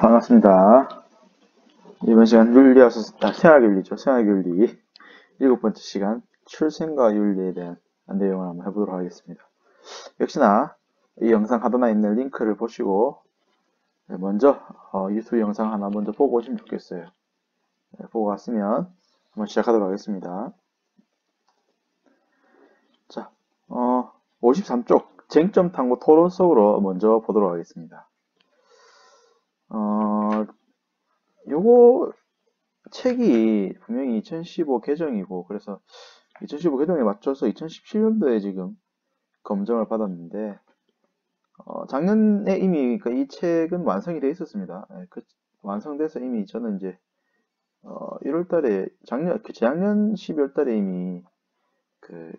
반갑습니다. 이번 시간 생활윤리죠. 생활윤리 7번째 시간 출생과 윤리에 대한 내용을 한번 해보도록 하겠습니다. 역시나 이 영상 하단에 있는 링크를 보시고 먼저 유튜브 영상 하나 먼저 보고 오시면 좋겠어요. 보고 왔으면 한번 시작하도록 하겠습니다. 자, 53쪽 쟁점 탐구 토론 속으로 먼저 보도록 하겠습니다. 요거 책이 분명히 2015 개정이고, 그래서 2015 개정에 맞춰서 2017년도에 지금 검정을 받았는데, 작년에 이미 이 책은 완성이 되어 있었습니다. 완성돼서 이미 저는 이제 1월 달에 재작년 12월 달에 이미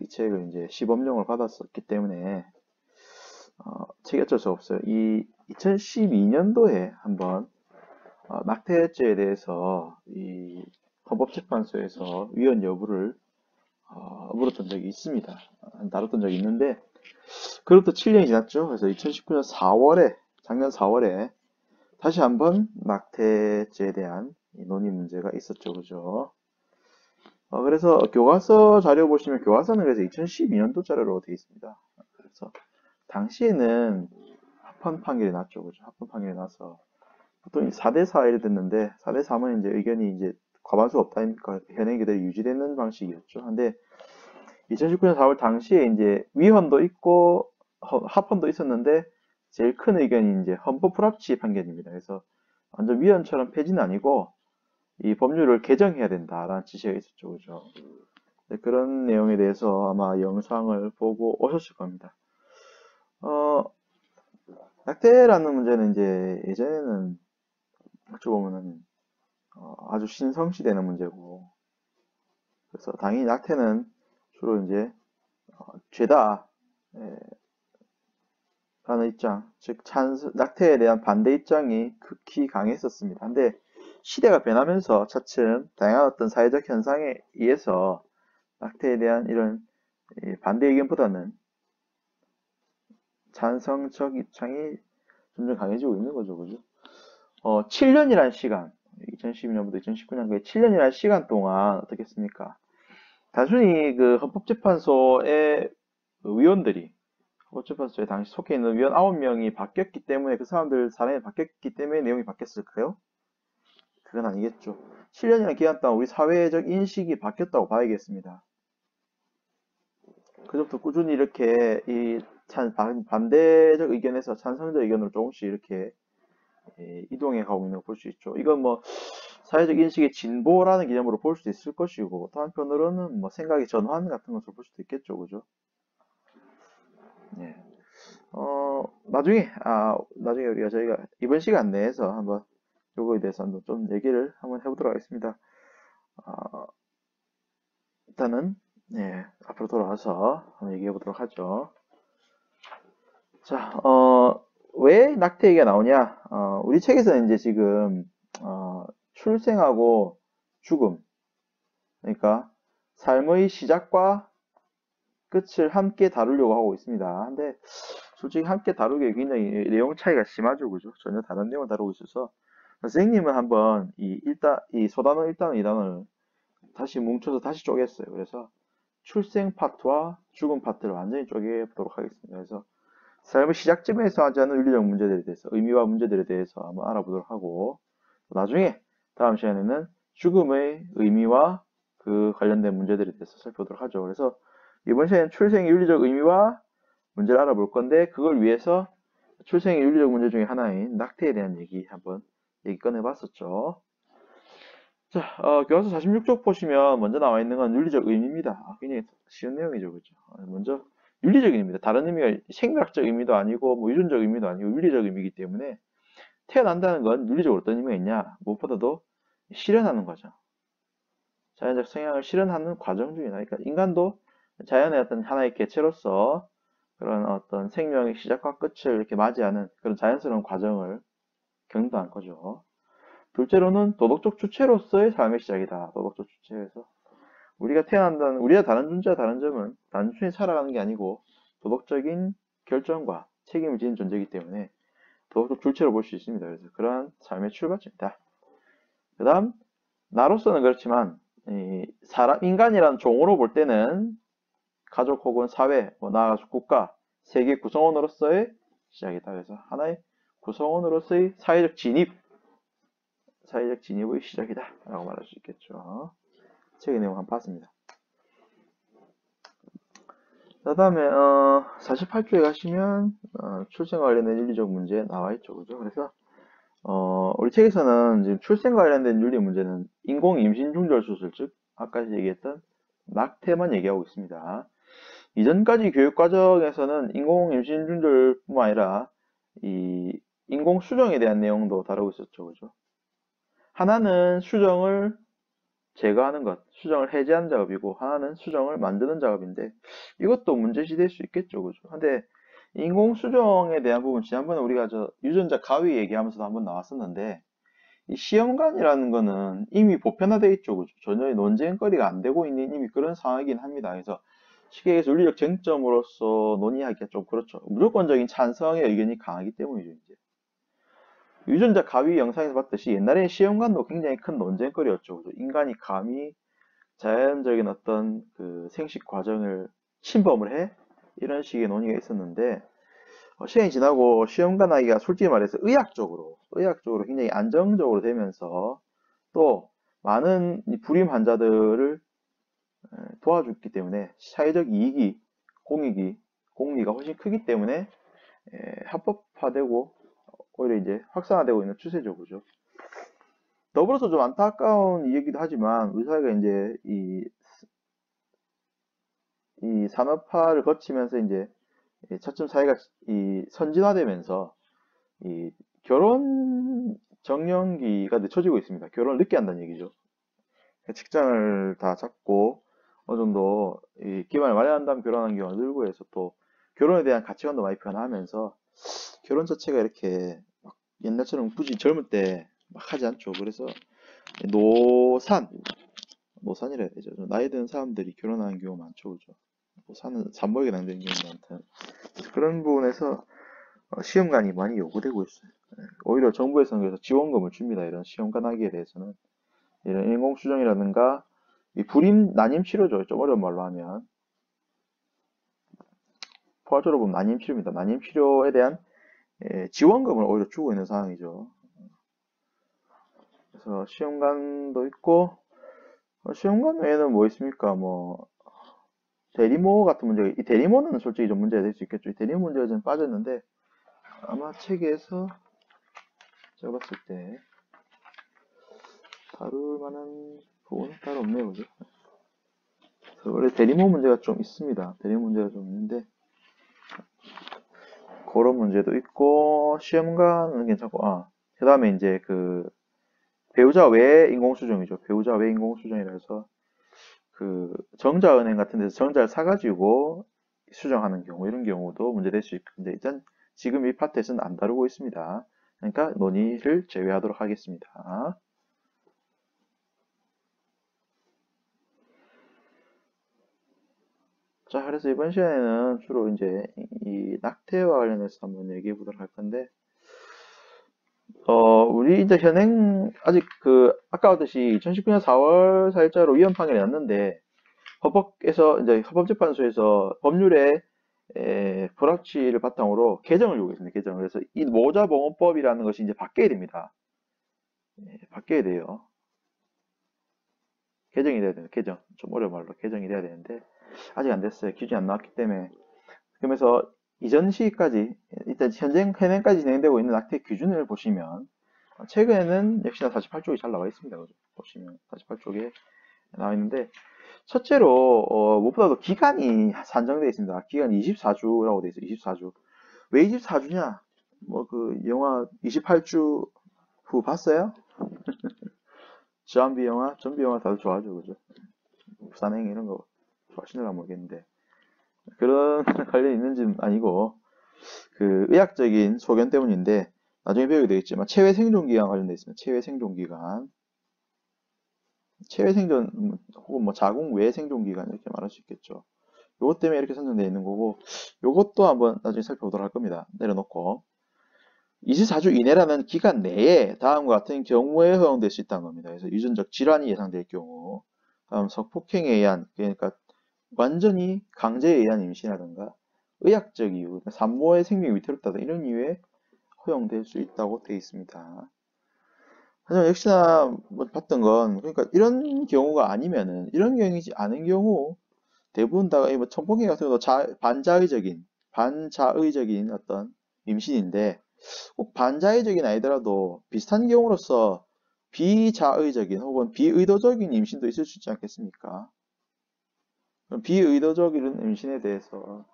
이 책을 이제 시범용을 받았었기 때문에 책이 어쩔 수 없어요. 이 2012년도에 한번 낙태죄에 대해서 이 헌법재판소에서 위헌 여부를 물었던 적이 있습니다. 다뤘던 적이 있는데, 그로부터 7년이 지났죠. 그래서 2019년 4월에, 작년 4월에 다시 한번 낙태죄에 대한 논의 문제가 있었죠. 그죠? 그래서 교과서 자료 보시면 교과서는 그래서 2012년도 자료로 되어 있습니다. 그래서 당시에는 합헌 판결이 났죠. 그죠? 합헌 판결이 나서 보통 4대4 이래 됐는데, 4대3은 이제 의견이 이제 과반수 없다니까 현행 그대로 유지되는 방식이었죠. 근데 2019년 4월 당시에 이제 위헌도 있고 합헌도 있었는데, 제일 큰 의견이 이제 헌법 불합치 판결입니다. 그래서 완전 위헌처럼 폐지는 아니고 이 법률을 개정해야 된다라는 지시가 있었죠. 그죠? 그런 내용에 대해서 아마 영상을 보고 오셨을 겁니다. 낙태라는 문제는 이제 예전에는 어찌 보면은 아주 신성시되는 문제고, 그래서 당연히 낙태는 주로 이제 죄다 라는 입장, 즉 낙태에 대한 반대 입장이 극히 강했었습니다. 근데 시대가 변하면서 차츰 다양한 어떤 사회적 현상에 의해서 낙태에 대한 이런 반대 의견보다는 찬성적 입장이 점점 강해지고 있는 거죠. 그죠? 7년이라는 시간, 2012년부터 2019년까지 7년이라는 시간 동안 어떻겠습니까? 단순히 헌법재판소의 위원들이, 헌법재판소에 당시 속해 있는 위원 9명이 바뀌었기 때문에, 그 사람들 사람이 바뀌었기 때문에 내용이 바뀌었을까요? 그건 아니겠죠. 7년이라는 기간 동안 우리 사회적 인식이 바뀌었다고 봐야겠습니다. 그저부터 꾸준히 이렇게 반대적 의견에서 찬성적 의견으로 조금씩 이렇게 이동해 가고 있는 걸 볼 수 있죠. 이건 뭐 사회적 인식의 진보라는 개념으로 볼 수도 있을 것이고, 또 한편으로는 뭐 생각의 전환 같은 것을 볼 수도 있겠죠. 그죠? 예. 나중에 저희가 이번 시간 내에서 한번 요거에 대해서 한번 좀 얘기를 한번 해보도록 하겠습니다. 일단은, 앞으로 돌아와서 한번 얘기해 보도록 하죠. 자, 왜 낙태 얘기가 나오냐? 우리 책에서는 이제 지금, 출생하고 죽음, 그러니까 삶의 시작과 끝을 함께 다루려고 하고 있습니다. 근데 솔직히 함께 다루기에 굉장히 내용 차이가 심하죠. 그죠? 전혀 다른 내용을 다루고 있어서 선생님은 한번 이 소단원 1단원 2단원을 다시 뭉쳐서 다시 쪼갰어요. 그래서 출생 파트와 죽음 파트를 완전히 쪼개보도록 하겠습니다. 그래서 삶의 시작점에서 하지 않은 윤리적 문제들에 대해서, 의미와 문제들에 대해서 한번 알아보도록 하고, 나중에 다음 시간에는 죽음의 의미와 그 관련된 문제들에 대해서 살펴보도록 하죠. 그래서 이번 시간에는 출생의 윤리적 의미와 문제를 알아볼 건데, 그걸 위해서 출생의 윤리적 문제 중에 하나인 낙태에 대한 한번 얘기 꺼내봤었죠. 자, 교과서 46쪽 보시면 먼저 나와 있는 건 윤리적 의미입니다. 굉장히 쉬운 내용이죠. 그죠? 먼저 윤리적 의미입니다. 다른 의미가 생물학적 의미도 아니고 뭐 유전적 의미도 아니고 윤리적 의미이기 때문에, 태어난다는 건 윤리적으로 어떤 의미가 있냐? 무엇보다도 실현하는 거죠. 자연적 성향을 실현하는 과정 중이다. 그러니까 인간도 자연의 어떤 하나의 개체로서 그런 어떤 생명의 시작과 끝을 이렇게 맞이하는 그런 자연스러운 과정을 겪는다는 거죠. 둘째로는 도덕적 주체로서의 삶의 시작이다. 도덕적 주체에서 우리가 다른 존재와 다른 점은 단순히 살아가는 게 아니고 도덕적인 결정과 책임을 지는 존재이기 때문에 더욱더 줄체로 볼 수 있습니다. 그래서 그러한 삶의 출발점이다. 그 다음, 나로서는 그렇지만, 인간이란 종으로 볼 때는 가족 혹은 사회, 나아가서 국가, 세계 구성원으로서의 시작이다. 그래서 하나의 구성원으로서의 사회적 진입의 시작이다. 라고 말할 수 있겠죠. 책의 내용 한번 봤습니다. 그 다음에 48조에 가시면 출생과 관련된 윤리적 문제 나와 있죠. 그죠? 그래서 우리 책에서는 지금 출생 관련된 윤리 문제는 인공 임신 중절 수술, 즉 아까 얘기했던 낙태만 얘기하고 있습니다. 이전까지 교육 과정에서는 인공 임신 중절뿐만 아니라 이 인공 수정에 대한 내용도 다루고 있었죠. 그죠? 하나는 수정을 제거하는 것, 수정을 해제하는 작업이고 하나는 수정을 만드는 작업인데 이것도 문제시 될 수 있겠죠. 그죠? 근데 인공 수정에 대한 부분 지난번에 우리가 유전자 가위 얘기하면서도 한번 나왔었는데 이 시험관이라는 거는 이미 보편화되어 있죠. 그죠? 전혀 논쟁거리가 안 되고 있는 이미 그런 상황이긴 합니다. 그래서 쉽게 얘기해서 윤리적 쟁점으로서 논의하기가 좀 그렇죠. 무조건적인 찬성의 의견이 강하기 때문이죠. 이제. 유전자 가위 영상에서 봤듯이 옛날에 시험관도 굉장히 큰 논쟁거리였죠. 그죠? 인간이 감히 자연적인 어떤 그 생식 과정을 침범을 해? 이런 식의 논의가 있었는데 시간이 지나고 시험관 아기가 솔직히 말해서 의학적으로 굉장히 안정적으로 되면서 또 많은 불임 환자들을 도와줬기 때문에 사회적 이익이 공리가 훨씬 크기 때문에 합법화되고 오히려 이제 확산화되고 있는 추세죠. 그죠? 더불어서 좀 안타까운 이야기도 하지만 의사가 이제 이 산업화를 거치면서 이제 차츰 사회가 선진화되면서 이 결혼 정년기가 늦춰지고 있습니다. 결혼을 늦게 한다는 얘기죠. 직장을 다 잡고 어느 정도 기반을 마련한 다음 결혼하는 경우가 늘고 해서 또 결혼에 대한 가치관도 많이 변화하면서 결혼 자체가 이렇게 막 옛날처럼 굳이 젊을 때 막 하지 않죠. 그래서 노산이라 해야 되죠. 나이 든 사람들이 결혼하는 경우가 많죠. 그죠? 노산은 산모에게 해당되는 경우가 많다. 그런 부분에서 시험관이 많이 요구되고 있어요. 오히려 정부에서는 그래서 지원금을 줍니다. 이런 시험관 하기에 대해서는. 이런 인공수정이라든가 이 불임 난임 치료죠. 좀 어려운 말로 하면 포괄적으로 보면 난임 치료입니다. 난임 치료에 대한 지원금을 오히려 주고 있는 상황이죠. 그래서 시험관도 있고 시험관 외에는 뭐 있습니까? 뭐 대리모 같은 문제가 이 대리모는 솔직히 좀 문제가 될 수 있겠죠. 이 대리모 문제가 좀 빠졌는데 아마 책에서 제가 봤을 때 다룰 만한 부분은 따로 없네요. 그죠? 원래 대리모 문제가 좀 있습니다. 대리모 문제가 좀 있는데 그런 문제도 있고 시험관은 괜찮고 그 다음에 이제 그 배우자 외 인공수정이죠. 배우자 외 인공수정이라 해서 그 정자은행 같은 데서 정자를 사가지고 수정하는 경우 이런 경우도 문제될 수 있는데 일단 지금 이 파트에서는 안 다루고 있습니다. 그러니까 논의를 제외하도록 하겠습니다. 자, 그래서 이번 시간에는 주로 이제 이 낙태와 관련해서 한번 얘기해 보도록 할 건데, 우리 이제 현행, 아직 아까 봤듯이 2019년 4월 4일자로 위헌 판결이 났는데, 이제 헌법재판소에서 법률의 불합치를 바탕으로 개정을 요구했습니다. 개정을. 그래서 이 모자보호법이라는 것이 이제 바뀌어야 됩니다. 바뀌어야 돼요. 개정이 돼야 돼요. 개정. 좀 어려운 말로 개정이 돼야 되는데, 아직 안 됐어요. 기준이 안 나왔기 때문에. 그러면서 이전 시기까지 일단 현행까지 진행되고 있는 낙태 기준을 보시면 최근에는 역시나 48쪽이 잘 나와 있습니다. 그죠? 보시면 48쪽에 나와 있는데 첫째로 무엇보다도 기간이 산정되어 있습니다. 기간이 24주라고 되어 있어요. 24주. 왜 24주냐? 뭐 영화 28주 후 봤어요? 좀비 영화 다들 좋아하죠. 그죠? 부산행 이런 거 좋아하시는가 모르겠는데 그런 관련이 있는지는 아니고 의학적인 소견 때문인데 나중에 배우게 되겠지만 체외 생존기간 관련되어 있습니다. 체외 생존기간 체외 생존 혹은 뭐 자궁 외 생존기간 이렇게 말할 수 있겠죠. 요것 때문에 이렇게 선정되어 있는 거고 요것도 한번 나중에 살펴보도록 할 겁니다. 내려놓고 24주 이내라는 기간 내에 다음과 같은 경우에 허용될 수 있다는 겁니다. 그래서 유전적 질환이 예상될 경우, 다음 성폭행에 의한, 그러니까 완전히 강제에 의한 임신이라든가 의학적 이유, 그러니까 산모의 생명이 위태롭다든 이런 이유에 허용될 수 있다고 되어 있습니다. 하지만 역시나 뭐 봤던 건, 그러니까 이런 경우가 아니면은, 이런 경우이지 않은 경우 대부분 다 뭐 성폭행 같은 것도 반자의적인 어떤 임신인데, 꼭 반자의적인 아니더라도 비슷한 경우로서 비자의적인 혹은 비의도적인 임신도 있을 수 있지 않겠습니까? 그럼 비의도적인 임신에 대해서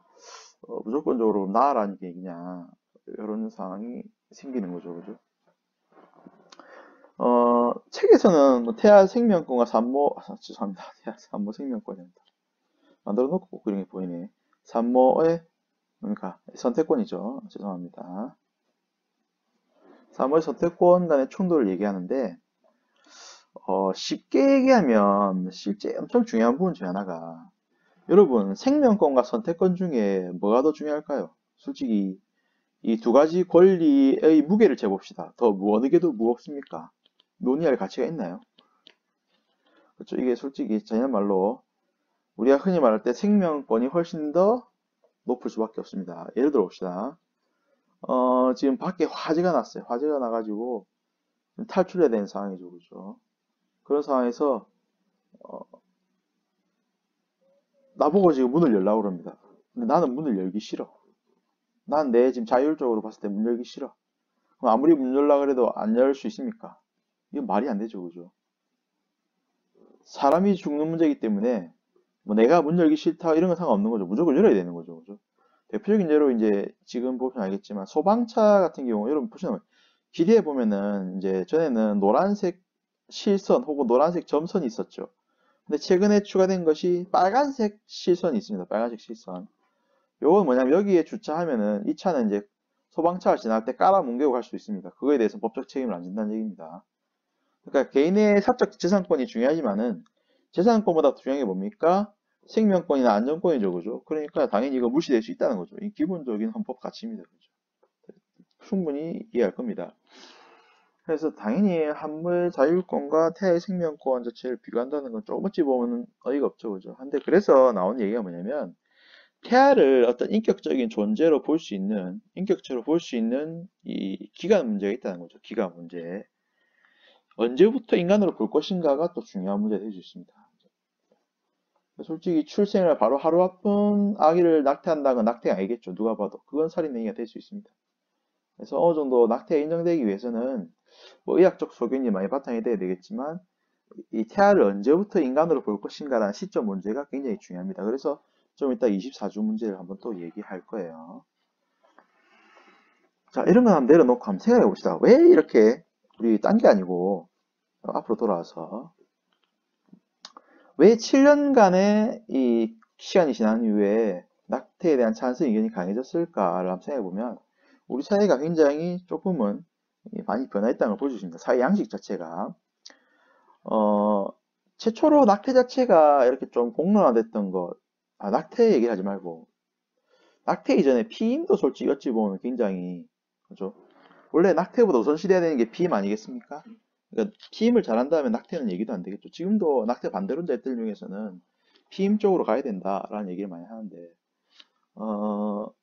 무조건적으로 나라는 게 그냥 이런 상황이 생기는 거죠, 그죠? 책에서는 뭐 태아 생명권과 죄송합니다. 태아 산모 생명권이란다. 만들어 놓고 그런 게 보이네. 산모의, 그러니까 선택권이죠. 죄송합니다. 산모의 선택권 간의 충돌을 얘기하는데, 쉽게 얘기하면 실제 엄청 중요한 부분 중에 하나가, 여러분 생명권과 선택권 중에 뭐가 더 중요할까요? 솔직히 이 두 가지 권리의 무게를 재봅시다. 더 어느 게 더 무겁습니까? 논의할 가치가 있나요? 그렇죠. 이게 솔직히 자연말로 우리가 흔히 말할 때 생명권이 훨씬 더 높을 수밖에 없습니다. 예를 들어 봅시다. 지금 밖에 화재가 났어요. 화재가 나가지고 탈출해야 되는 상황이죠. 그렇죠. 그런 상황에서 어, 나보고 지금 문을 열라고 그럽니다. 근데 나는 문을 열기 싫어. 난 내 지금 자율적으로 봤을 때 문 열기 싫어. 그럼 아무리 문 열라 그래도 안 열 수 있습니까? 이건 말이 안 되죠. 그죠? 사람이 죽는 문제이기 때문에 뭐 내가 문 열기 싫다 이런 건 상관없는 거죠. 무조건 열어야 되는 거죠. 그죠? 대표적인 예로 이제 지금 보시면 알겠지만 소방차 같은 경우 여러분 보시면 길이에 보면은 이제 전에는 노란색 실선 혹은 노란색 점선이 있었죠. 근데 최근에 추가된 것이 빨간색 실선이 있습니다. 빨간색 실선. 요건 뭐냐면 여기에 주차하면은 이 차는 이제 소방차가 지날 때 깔아 뭉개고 갈 수 있습니다. 그거에 대해서 법적 책임을 안 진다는 얘기입니다. 그러니까 개인의 사적 재산권이 중요하지만은 재산권보다 중요한 게 뭡니까? 생명권이나 안전권이죠, 그죠? 그러니까 당연히 이거 무시될 수 있다는 거죠. 이 기본적인 헌법 가치입니다, 그죠? 충분히 이해할 겁니다. 그래서 당연히 한물 자율권과 태아의 생명권 자체를 비교한다는 건 조금 어찌 보면 어이가 없죠, 그죠? 근데 그래서 나온 얘기가 뭐냐면 태아를 어떤 인격체로 볼 수 있는 이 기간 문제가 있다는 거죠. 기간 문제. 언제부터 인간으로 볼 것인가가 또 중요한 문제가 될 수 있습니다. 솔직히 출생을 바로 하루 앞둔 아기를 낙태한다는 건 낙태가 아니겠죠. 누가 봐도. 그건 살인 행위가 될 수 있습니다. 그래서 어느 정도 낙태가 인정되기 위해서는 뭐 의학적 소견이 많이 바탕이 돼야 되겠지만 이 태아를 언제부터 인간으로 볼 것인가라는 시점 문제가 굉장히 중요합니다. 그래서 좀 이따 24주 문제를 한번 또 얘기할 거예요. 자, 이런 거 한번 내려놓고 한번 생각해 봅시다. 왜 이렇게 우리 딴 게 아니고 앞으로 돌아와서 왜 7년간의 이 시간이 지난 이후에 낙태에 대한 찬성 의견이 강해졌을까를 한번 생각해 보면 우리 사회가 굉장히 조금은 많이 변화했다는 걸 볼 수 있습니다. 사회 양식 자체가 어, 최초로 낙태 자체가 이렇게 좀 공론화됐던 것, 낙태 얘기를 하지 말고 낙태 이전에 피임도 솔직히 어찌 보면 굉장히 그죠? 원래 낙태보다 우선시돼야 되는 게 피임 아니겠습니까? 그러니까 피임을 잘한다면 낙태는 얘기도 안 되겠죠. 지금도 낙태 반대론자들 중에서는 피임 쪽으로 가야 된다라는 얘기를 많이 하는데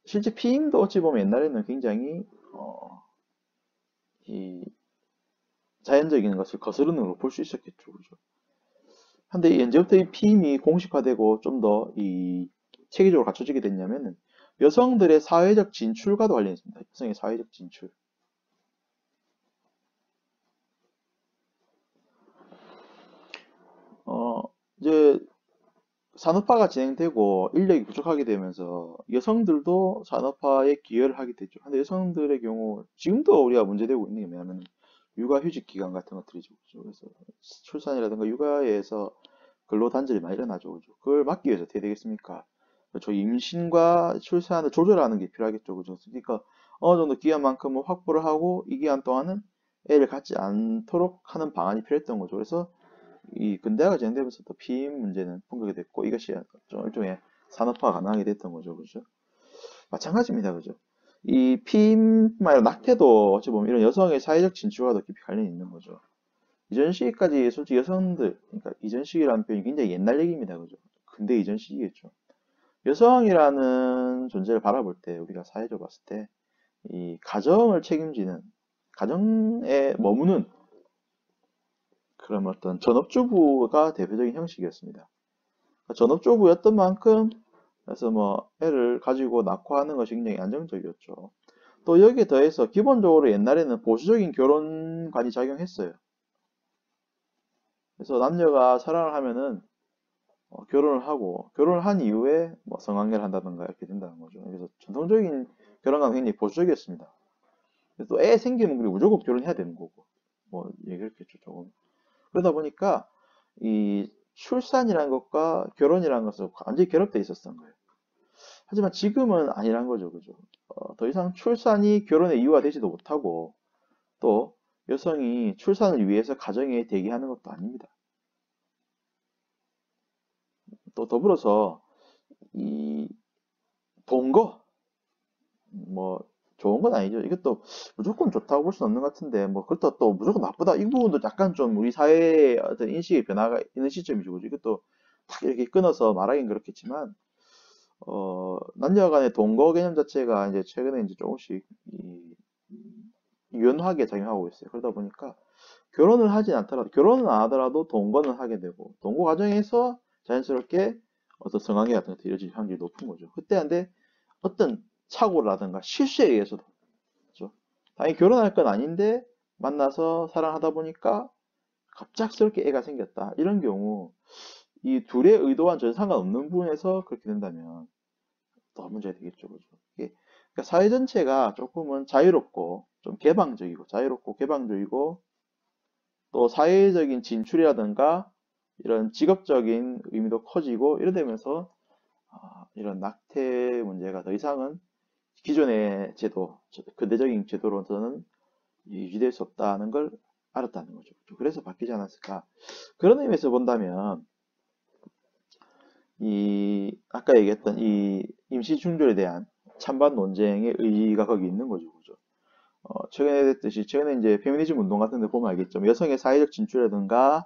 실제 피임도 어찌 보면 옛날에는 굉장히 이 자연적인 것을 거스르는 걸로 볼 수 있었겠죠. 그죠? 근데 언제부터 이 피임이 공식화되고 좀 더 이 체계적으로 갖춰지게 됐냐면은 여성들의 사회적 진출과도 관련이 있습니다. 여성의 사회적 진출. 어, 이제 산업화가 진행되고 인력이 부족하게 되면서 여성들도 산업화에 기여를 하게 되죠. 근데 여성들의 경우 지금도 우리가 문제되고 있는 게 뭐냐면 육아휴직 기간 같은 것들이죠. 그죠? 그래서 출산이라든가 육아에서 근로 단절이 많이 일어나죠. 그죠? 그걸 막기 위해서 어떻게 되겠습니까? 그렇죠. 임신과 출산을 조절하는 게 필요하겠죠. 그죠? 그러니까 어느 정도 기간만큼은 확보를 하고 이 기간 동안은 애를 갖지 않도록 하는 방안이 필요했던 거죠. 그래서 이 근대화가 진행되면서 또 피임 문제는 punkt 됐고 이것이 좀 일종의 산업화가 가능하게 됐던 거죠. 그죠? 마찬가지입니다. 그죠? 이 피임뿐만 아니라 낙태도 어찌 보면 이런 여성의 사회적 진출과 더 깊이 관련이 있는 거죠. 이전시기까지 솔직히 여성들, 그러니까 이전시기라는 표현이 굉장히 옛날 얘기입니다. 그죠? 근데 이전시기겠죠. 여성이라는 존재를 바라볼 때, 우리가 사회적으로 봤을 때, 이 가정을 책임지는, 가정에 머무는 그런 어떤 전업주부가 대표적인 형식이었습니다. 전업주부였던 만큼, 그래서 뭐, 애를 가지고 낳고 하는 것이 굉장히 안정적이었죠. 또 여기에 더해서 기본적으로 옛날에는 보수적인 결혼관이 작용했어요. 그래서 남녀가 사랑을 하면은 결혼을 하고 결혼을 한 이후에 뭐 성관계를 한다든가 이렇게 된다는 거죠. 그래서 전통적인 결혼관은 굉장히 보수적이었습니다. 또 애 생기면 우리 무조건 결혼해야 되는 거고 뭐 얘기했겠죠 조금. 그러다 보니까 이 출산이라는 것과 결혼이라는 것은 완전히 결합되어 있었던 거예요. 하지만 지금은 아니란 거죠, 그죠? 더 이상 출산이 결혼의 이유가 되지도 못하고 또 여성이 출산을 위해서 가정에 대기하는 것도 아닙니다. 또 더불어서 이 동거 뭐 좋은 건 아니죠. 이것도 무조건 좋다고 볼 수는 없는 것 같은데 뭐 그렇다고 또 무조건 나쁘다 이 부분도 약간 좀 우리 사회의 어떤 인식의 변화가 있는 시점이죠. 그죠? 이것도 딱 이렇게 끊어서 말하긴 그렇겠지만 남녀 간의 동거 개념 자체가 이제 최근에 이제 조금씩 유연하게 작용하고 있어요. 그러다 보니까 결혼을 하진 않더라도 결혼은 안 하더라도 동거는 하게 되고 동거 과정에서 자연스럽게 어떤 성관계 같은 것도 이어질 확률이 높은 거죠. 그때 한데 어떤 착오라든가 실수에 의해서도 그렇죠. 당연히 결혼할 건 아닌데 만나서 사랑하다 보니까 갑작스럽게 애가 생겼다. 이런 경우 이 둘의 의도와는 전혀 상관없는 부분에서 그렇게 된다면 더 문제가 되겠죠. 그죠? 그러니까 사회 전체가 조금은 자유롭고 좀 개방적이고 자유롭고 개방적이고 또 사회적인 진출이라든가 이런 직업적인 의미도 커지고 이러 되면서 이런 낙태 문제가 더 이상은 기존의 제도, 근대적인 제도로서는 유지될 수 없다는 걸 알았다는 거죠. 그래서 바뀌지 않았을까. 그런 의미에서 본다면 이 아까 얘기했던 이 임시 중절에 대한 찬반 논쟁의 의의가 거기 있는 거죠. 그죠? 최근에 됐듯이 최근에 이제 페미니즘 운동 같은 데 보면 알겠죠. 여성의 사회적 진출이라든가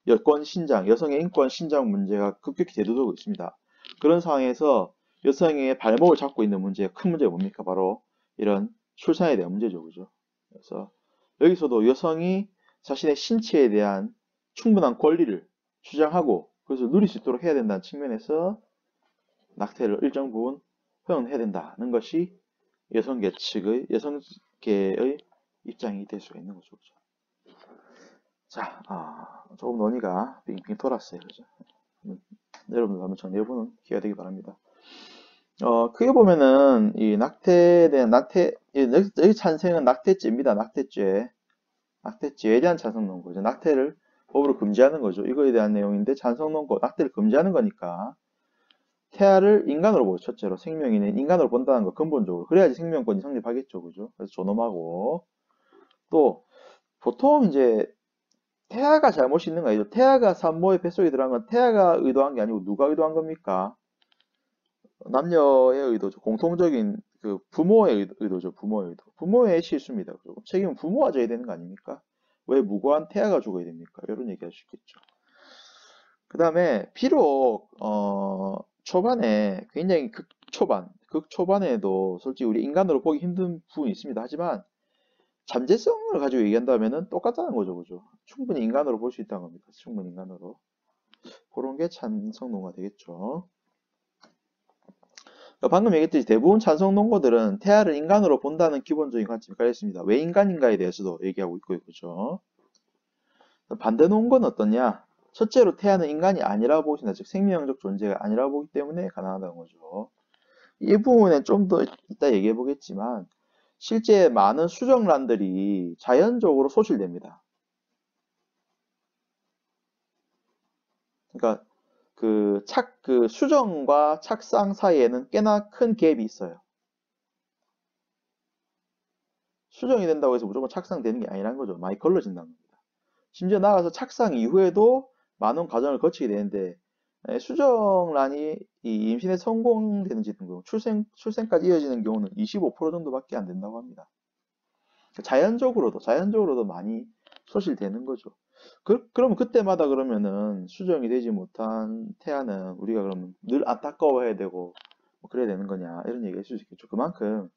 여권 신장, 여성의 인권 신장 문제가 급격히 대두되고 있습니다. 그런 상황에서 여성의 발목을 잡고 있는 문제가 큰 문제가 뭡니까? 바로 이런 출산에 대한 문제죠. 그죠? 그래서 여기서도 여성이 자신의 신체에 대한 충분한 권리를 주장하고 그래서 누릴 수 있도록 해야 된다는 측면에서 낙태를 일정 부분 허용해야 된다는 것이 여성계 측의 여성계의 입장이 될 수가 있는 거죠. 그죠? 자, 조금 논의가 빙빙 돌았어요. 그죠? 여러분들 한번 정리해보는 기회가 되기 바랍니다. 크게 보면은, 이 낙태에 대한, 여기 찬생은 낙태죄입니다. 낙태죄. 낙태죄에 대한 찬성 논거죠. 낙태를 법으로 금지하는 거죠. 이거에 대한 내용인데, 찬성 논거, 낙태를 금지하는 거니까, 태아를 인간으로 보죠. 첫째로. 생명인은 인간으로 본다는 거, 근본적으로. 그래야지 생명권이 성립하겠죠. 그죠? 그래서 존엄하고, 또, 보통 이제, 태아가 잘못이 있는 거 아니죠. 태아가 산모의 뱃속에 들어간 건 태아가 의도한 게 아니고 누가 의도한 겁니까? 남녀의 의도죠. 공통적인 그 부모의 의도죠. 부모의 의도. 부모의 실수입니다. 그리고 책임은 부모가 져야 되는 거 아닙니까? 왜 무고한 태아가 죽어야 됩니까? 이런 얘기 할 수 있겠죠. 그 다음에 비록 초반에 굉장히 극초반에도 솔직히 우리 인간으로 보기 힘든 부분이 있습니다. 하지만 잠재성을 가지고 얘기한다면은 똑같다는 거죠. 그죠? 충분히 인간으로 볼 수 있다는 겁니다. 충분히 인간으로. 그런 게 찬성 논가 되겠죠. 그러니까 방금 얘기했듯이 대부분 찬성 논거들은 태아를 인간으로 본다는 기본적인 관점이 깔려 있습니다. 왜 인간인가에 대해서도 얘기하고 있고요. 그죠? 반대 논거는 어떠냐? 첫째로 태아는 인간이 아니라고 보신다. 즉 생명적 존재가 아니라고 보기 때문에 가능하다는 거죠. 이 부분에 좀 더 이따 얘기해 보겠지만 실제 많은 수정란들이 자연적으로 소실됩니다. 그러니까 그 수정과 착상 사이에는 꽤나 큰 갭이 있어요. 수정이 된다고 해서 무조건 착상되는 게 아니라는 거죠. 많이 걸러진다는 겁니다. 심지어 나가서 착상 이후에도 많은 과정을 거치게 되는데 수정란이 이 임신에 성공되는 경우, 출생까지 이어지는 경우는 25% 정도밖에 안 된다고 합니다. 자연적으로도 많이 소실되는 거죠. 그러면 그때마다 그러면은 수정이 되지 못한 태아는 우리가 그러면 늘 안타까워해야 되고 뭐 그래야 되는 거냐 이런 얘기 할 수 있겠죠. 그만큼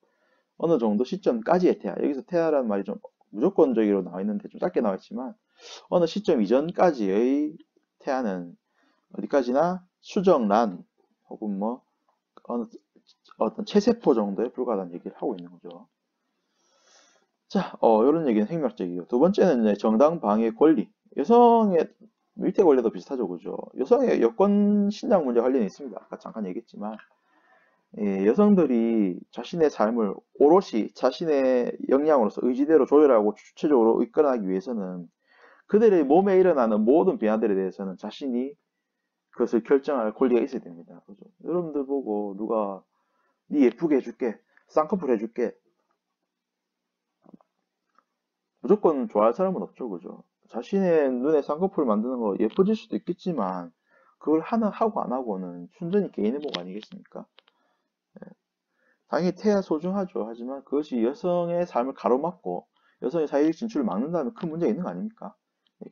어느 정도 시점까지의 태아, 여기서 태아라는 말이 좀 무조건적으로 나와 있는데 좀 짧게 나와 있지만 어느 시점 이전까지의 태아는 어디까지나 수정란 혹은 뭐 어떤 체세포 정도에 불과하다는 얘기를 하고 있는 거죠. 자, 이런 얘기는 생명학적이고 두 번째는 이제 정당 방위 권리. 여성의 밀퇴 권리도 비슷하죠, 그죠? 여성의 여권 신장 문제 관련이 있습니다. 아까 잠깐 얘기했지만 여성들이 자신의 삶을 오롯이 자신의 역량으로서 의지대로 조절하고 주체적으로 이끌어가기 위해서는 그들의 몸에 일어나는 모든 변화들에 대해서는 자신이 그것을 결정할 권리가 있어야 됩니다. 그죠? 여러분들 보고 누가 네 예쁘게 해줄게, 쌍꺼풀 해줄게, 무조건 좋아할 사람은 없죠, 그죠? 자신의 눈에 쌍꺼풀 만드는 거 예뻐질 수도 있겠지만 그걸 하고 안 하고는 순전히 개인의 목 아니겠습니까? 당연히 태아 소중하죠. 하지만 그것이 여성의 삶을 가로막고 여성의 사회적 진출을 막는다면 큰 문제가 있는 거 아닙니까?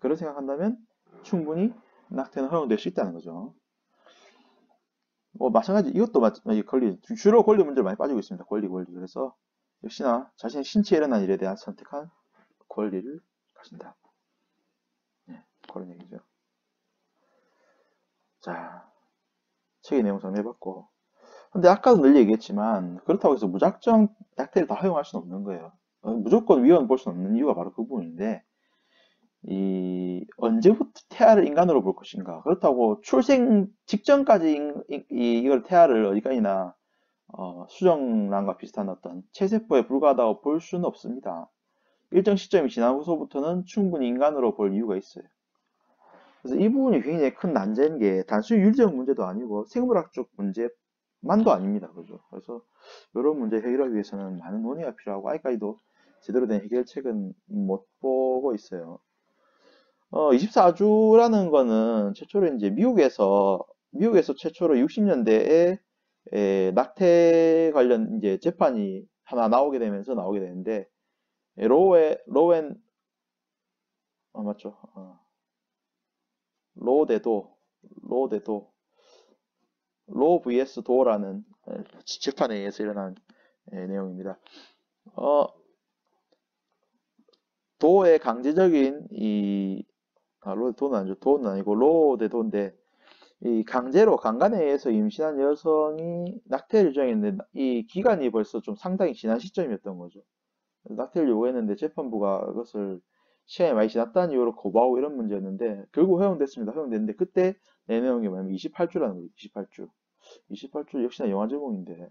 그런 생각한다면 충분히 낙태는 허용될 수 있다는 거죠. 뭐 마찬가지 이것도 권리 주로 권리 문제를 많이 빠지고 있습니다. 권리. 그래서 역시나 자신의 신체에 일어난 일에 대한 선택한 권리를 가진다. 네, 그런 얘기죠. 자, 책의 내용 정리해봤고 근데 아까도 늘 얘기했지만 그렇다고 해서 무작정 낙태를 다 허용할 수는 없는 거예요. 무조건 위헌 볼 수는 없는 이유가 바로 그 부분인데 이 언제부터 태아를 인간으로 볼 것인가? 그렇다고 출생 직전까지 이걸 태아를 어디까지나 수정란과 비슷한 어떤 체세포에 불과하다고 볼 수는 없습니다. 일정 시점이 지난 후서부터는 충분히 인간으로 볼 이유가 있어요. 그래서 이 부분이 굉장히 큰 난제인 게 단순히 윤리적 문제도 아니고 생물학적 문제만도 아닙니다. 그죠? 그래서 이런 문제 해결하기 위해서는 많은 논의가 필요하고 아직까지도 제대로 된 해결책은 못 보고 있어요. 24주라는 거는 최초로 이제 미국에서 최초로 60년대에 낙태 관련 이제 재판이 하나 나오게 되는데 로웬 맞죠? 로데도 로데도 로 vs 도라는 재판에 의해서 일어난 내용입니다. 도의 강제적인 도는 아니죠. 도는 아니고 로데도인데 이 강제로 강간에 의해서 임신한 여성이 낙태를 요청했는데 이 기간이 벌써 좀 상당히 지난 시점이었던 거죠. 낙태를 요구했는데 재판부가 그것을 시간이 많이 지났다는 이유로 거부하고 이런 문제였는데 결국 허용됐습니다. 허용됐는데 그때 내놓은 게 뭐냐면 28주라는 거예요. 28주. 28주 역시나 영화 제목인데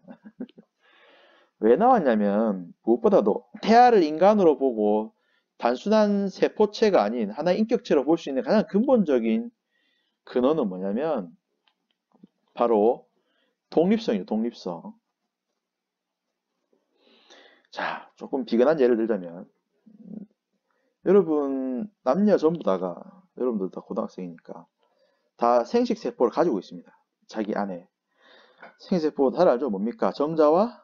왜 나왔냐면 무엇보다도 태아를 인간으로 보고 단순한 세포체가 아닌 하나의 인격체로 볼 수 있는 가장 근본적인 근원은 뭐냐면 바로 독립성이에요. 독립성. 자, 조금 비근한 예를 들자면 여러분 남녀 전부 다가 여러분들 다 고등학생이니까 다 생식세포를 가지고 있습니다. 자기 안에. 생식세포 잘 알죠? 뭡니까? 정자와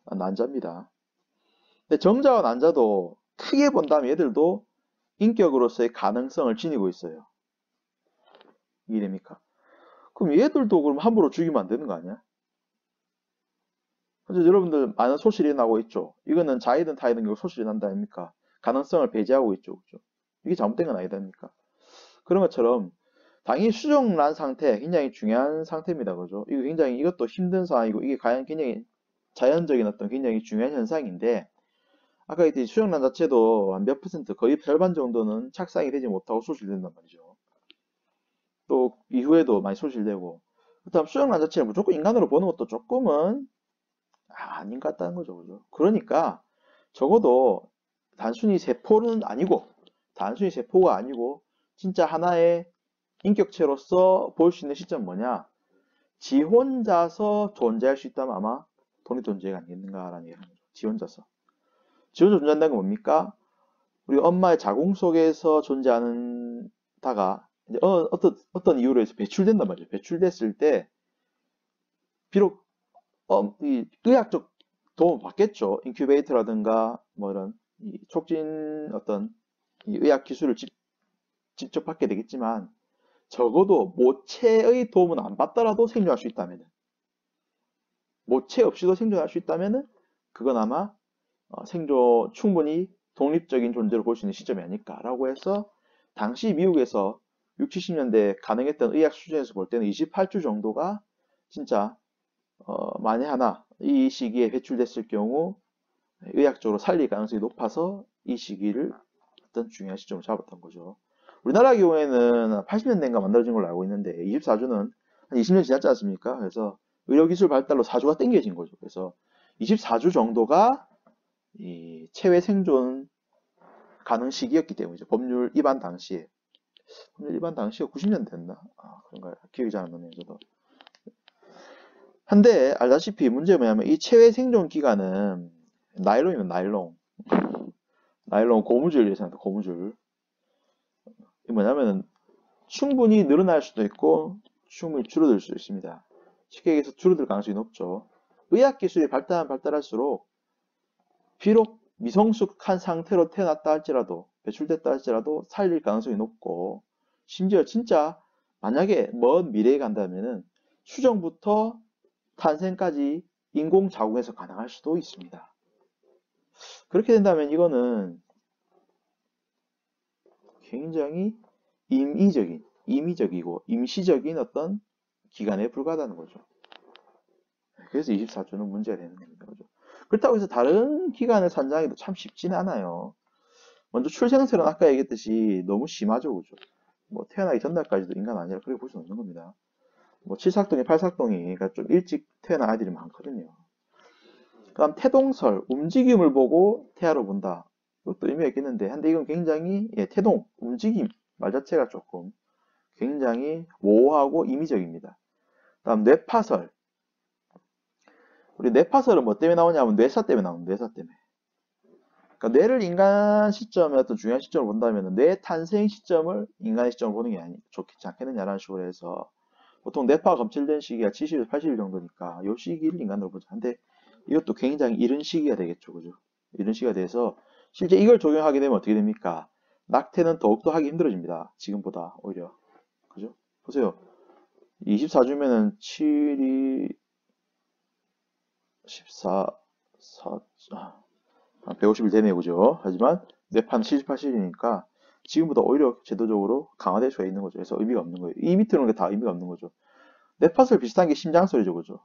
난자입니다. 근데 정자와 난자도 크게 본다면 얘들도 인격으로서의 가능성을 지니고 있어요. 이해됩니까? 그럼 얘들도 그럼 함부로 죽이면 안 되는 거 아니야? 그래서 여러분들 많은 소실이 나고 있죠. 이거는 자이든 타이든 결국 소실이 난다 아닙니까? 가능성을 배제하고 있죠. 그죠? 이게 잘못된 건 아니다니까. 그런 것처럼 당연히 수정란 상태 굉장히 중요한 상태입니다. 그죠? 이거 굉장히 이것도 힘든 상황이고 이게 과연 굉장히 자연적인 어떤 굉장히 중요한 현상인데 아까 얘기했듯이 수정란 자체도 한 몇 퍼센트 거의 절반 정도는 착상이 되지 못하고 소실된단 말이죠. 또 이후에도 많이 소실되고 그렇다면 수정란 자체를 무조건 인간으로 보는 것도 조금은 아닌 것 같다는 거죠. 그죠? 그러니까 적어도 단순히 세포가 아니고 진짜 하나의 인격체로서 볼 수 있는 시점은 뭐냐? 지 혼자서 존재할 수 있다면 아마 독립존재가 아니겠는가라는 얘기를 합니다. 지 혼자서. 지 혼자 존재한다는 건 뭡니까? 우리 엄마의 자궁 속에서 존재하는 다가 이제 어떤 이유로 해서 배출된단 말이에요. 배출됐을 때 비록 이 의학적 도움 받겠죠. 인큐베이터라든가 뭐 이런 이 촉진 어떤 이 의학 기술을 직접 받게 되겠지만 적어도 모체의 도움은 안 받더라도 생존할 수 있다면은 모체 없이도 생존할 수 있다면은 그건 아마 생존 충분히 독립적인 존재로 볼 수 있는 시점이 아닐까라고 해서 당시 미국에서 6, 70년대 가능했던 의학 수준에서 볼 때는 28주 정도가 진짜 만에 하나 이 시기에 배출됐을 경우 의학적으로 살릴 가능성이 높아서 이 시기를 어떤 중요한 시점을 잡았던 거죠. 우리나라 경우에는 80년대인가 만들어진 걸로 알고 있는데 24주는 한 20년 지났지 않습니까? 그래서 의료기술 발달로 4주가 땡겨진 거죠. 그래서 24주 정도가 이 체외 생존 가능 시기였기 때문이죠. 법률 위반 당시에. 법률 위반 당시가 90년대였나? 그런가요? 기억이 잘 안 나네요, 저도. 한데 알다시피 문제가 뭐냐면 이 체외 생존 기간은 나일론이면 나일론 고무줄 예상합니다. 고무줄. 이게 뭐냐면은 충분히 늘어날 수도 있고 충분히 줄어들 수도 있습니다. 쉽게 얘기해서 줄어들 가능성이 높죠. 의학 기술이 발달할수록 비록 미성숙한 상태로 태어났다 할지라도 배출됐다 할지라도 살릴 가능성이 높고 심지어 진짜 만약에 먼 미래에 간다면은 수정부터 탄생까지 인공 자궁에서 가능할 수도 있습니다. 그렇게 된다면 이거는 굉장히 임의적이고 임시적인 어떤 기간에 불과하다는 거죠. 그래서 24주는 문제가 되는 겁니다. 그죠? 그렇다고 해서 다른 기간을 산정하기도 참 쉽지는 않아요. 먼저 출생설은 아까 얘기했듯이 너무 심하죠. 그죠? 뭐 태어나기 전날까지도 인간 아니라 그렇게 볼 수 없는 겁니다. 뭐 칠삭동이 팔삭동이 그러니까 좀 일찍 태어난 아이들이 많거든요. 그다음 태동설, 움직임을 보고 태아로 본다. 이것도 의미가 있겠는데, 근데 이건 굉장히 태동, 움직임 말 자체가 조금 굉장히 모호하고 임의적입니다. 다음 뇌파설. 우리 뇌파설은 뭐 때문에 나오냐면 뇌사 때문에 나옵니다. 뇌사 때문에. 그러니까 뇌를 인간 시점의 어떤 중요한 시점을 본다면 뇌 탄생 시점을 인간의 시점을 보는 게 좋겠지 않겠느냐라는 식으로 해서 보통 뇌파가 검출된 시기가 70에서 80일 정도니까 이 시기를 인간으로 보자. 근데 이것도 굉장히 이른 시기가 되겠죠. 그죠? 이른 시기가 돼서 실제 이걸 적용하게 되면 어떻게 됩니까? 낙태는 더욱더 하기 힘들어집니다. 지금보다 오히려. 그죠? 보세요. 24주면은 7이 14, 4, 150일 되네요. 그죠? 하지만 뇌판 78실이니까 지금보다 오히려 제도적으로 강화될 수가 있는 거죠. 그래서 의미가 없는 거예요. 이 밑에 오는 게 다 의미가 없는 거죠. 뇌파설 비슷한 게 심장설이죠. 그죠?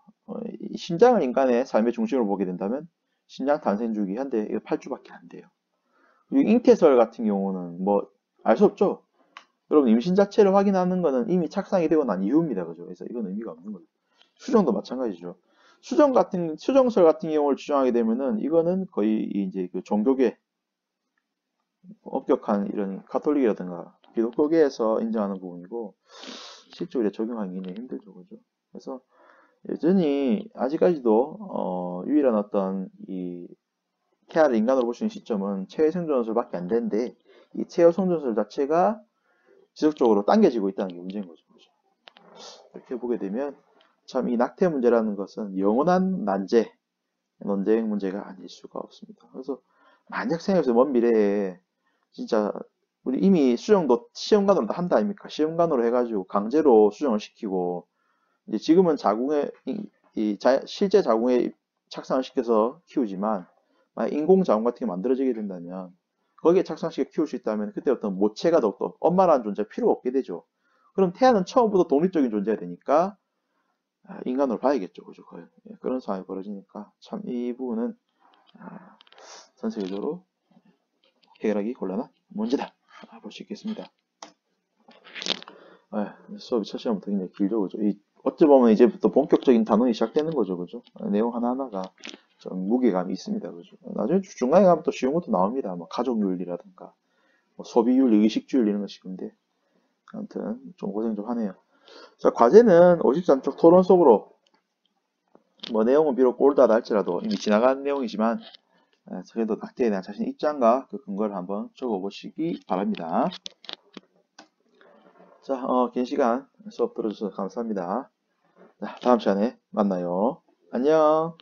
이 심장을 인간의 삶의 중심으로 보게 된다면 심장 탄생 주기 한데 이거 8주밖에 안 돼요. 그리고 잉태설 같은 경우는 뭐 알 수 없죠. 여러분 임신 자체를 확인하는 거는 이미 착상이 되고 난 이후입니다. 그죠? 그래서 이건 의미가 없는 거죠. 수정도 마찬가지죠. 수정설 같은 경우를 주장하게 되면은 이거는 거의 이제 그 종교계 엄격한 이런 가톨릭이라든가 기독교계에서 인정하는 부분이고 실제로 적용하기 굉장히 힘들죠. 그죠? 그래서 여전히 아직까지도 유일한 어떤 이 태아를 인간으로 볼 수 있는 시점은 체외 생존설밖에 안 되는데 이 체외 생존설 자체가 지속적으로 당겨지고 있다는 게 문제인 거죠. 그죠? 이렇게 보게 되면 참 이 낙태 문제라는 것은 영원한 난제, 논쟁 문제가 아닐 수가 없습니다. 그래서 만약 생각해서 먼 미래에 진짜 우리 이미 수정도 시험관으로 다 한다 아닙니까? 시험관으로 해가지고 강제로 수정을 시키고 이제 지금은 실제 자궁에 착상을 시켜서 키우지만 만약 인공 자궁 같은 게 만들어지게 된다면 거기에 착상시켜 키울 수 있다면 그때 어떤 모체가 더욱더 엄마라는 존재가 필요가 없게 되죠. 그럼 태아는 처음부터 독립적인 존재가 되니까 인간으로 봐야겠죠. 그죠? 그런 상황이 벌어지니까 참 이 부분은 전 세계적으로 해결하기 곤란한 문제다. 볼 수 있겠습니다. 수업이 첫 시간부터 굉장히 길죠. 그죠? 어찌 보면 이제부터 본격적인 단원이 시작되는 거죠. 그죠? 내용 하나하나가 좀 무게감이 있습니다. 그죠? 나중에 중간에 가면 또 쉬운 것도 나옵니다. 뭐 가족윤리라든가 뭐 소비윤리, 의식주윤리 이런 것이 있는데 아무튼 좀 고생 좀 하네요. 자, 과제는 53쪽 토론 속으로 뭐 내용은 비록 올드하다 할지라도 이미 지나간 내용이지만 그래도 낙태에 대한 자신의 입장과 그 근거를 한번 적어보시기 바랍니다. 자, 긴 시간 수업 들어주셔서 감사합니다. 자, 다음 시간에 만나요. 안녕.